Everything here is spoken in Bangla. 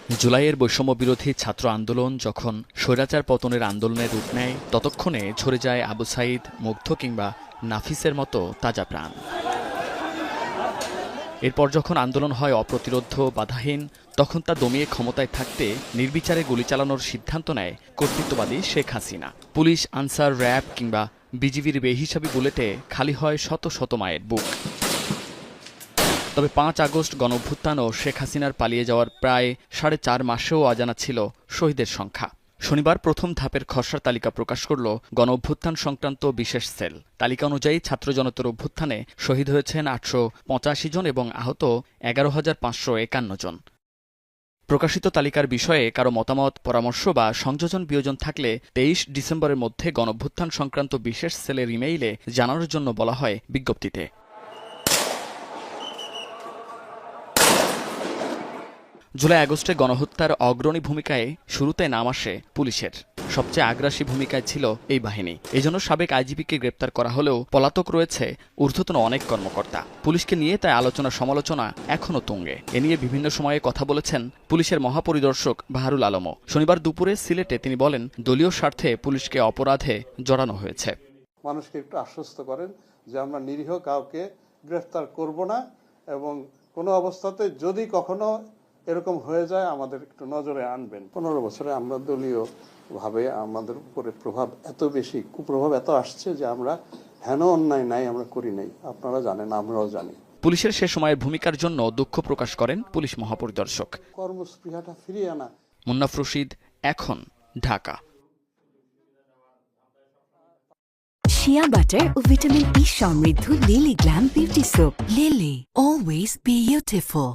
জুলাইয়ের বৈষম্য বিরোধী ছাত্র আন্দোলন যখন স্বৈরাচার পতনের আন্দোলনের রূপ নেয়, ততক্ষণে ঝরে যায় আবু সাঈদ, মুগ্ধ কিংবা নাফিসের মতো তাজা প্রাণ। এরপর যখন আন্দোলন হয় অপ্রতিরোধ্য, বাধাহীন, তখন তা দমিয়ে ক্ষমতায় থাকতে নির্বিচারে গুলি চালানোর সিদ্ধান্ত নেয় কর্তৃত্ববাদী শেখ হাসিনা। পুলিশ, আনসার, র্যাব কিংবা বিজিবির বেহিসাবি বুলেটে খালি হয় শত শত মায়ের বুক। তবে ৫ আগস্ট গণঅভ্যুত্থান ও শেখ হাসিনার পালিয়ে যাওয়ার প্রায় ৪.৫ মাসেও অজানা ছিল শহীদের সংখ্যা। শনিবার প্রথম ধাপের খসড়া তালিকা প্রকাশ করল গণঅভ্যুত্থান সংক্রান্ত বিশেষ সেল। তালিকা অনুযায়ী ছাত্র জনতার অভ্যুত্থানে শহীদ হয়েছেন ৮৮৫ জন এবং আহত ১১,৫৫১ জন। প্রকাশিত তালিকার বিষয়ে কারো মতামত, পরামর্শ বা সংযোজন বিয়োজন থাকলে ২৩ ডিসেম্বরের মধ্যে গণঅভ্যুত্থান সংক্রান্ত বিশেষ সেলের ইমেইলে জানানোর জন্য বলা হয় বিজ্ঞপ্তিতে। জুলাই আগস্টে গণহত্যার অগ্রণী ভূমিকায় শুরুতে নাম আসে পুলিশের। সবচেয়ে আগ্রাসী ভূমিকায় ছিল এই বাহিনী। এজন্য সাবেক আইজিপিকে গ্রেপ্তার করা হলেও পলাতক রয়েছে ঊর্ধ্বতন অনেক কর্মকর্তা। পুলিশকে নিয়ে তাই আলোচনা সমালোচনা এখনও তুঙ্গে। এ নিয়ে বিভিন্ন সময়ে কথা বলেছেন পুলিশের মহাপরিদর্শক বাহারুল আলমও। শনিবার দুপুরে সিলেটে তিনি বলেন, দলীয় স্বার্থে পুলিশকে অপরাধে জড়ানো হয়েছে। মানুষকে একটু আশ্বস্ত করেন যে আমরা নিরীহ কাউকে গ্রেফতার করব না, এবং কোনো অবস্থাতে যদি কখনো এরকম হয়ে যায় আমাদের একটু নজরে আনবেন। ১৫ বছরে আমরা দলীয় ভাবে আমাদের উপরে প্রভাব এত বেশি, কুপ্রভাব এত আসছে যে আমরা হেন অন্যায় নাই আমরা করি নাই। আপনারা জানেন, আমরাও জানি। পুলিশের সে সময়ের ভূমিকার জন্য দুঃখ প্রকাশ করেন পুলিশ মহাপরিদর্শক। কর্মস্পৃহাটা ফিরিয়ে আনা। মুন্নাফ রশিদ, এখন, ঢাকা। শিয়া বাটার ও ভিটামিন ই সমৃদ্ধ lily glam beauty soap. Lily, always beautiful.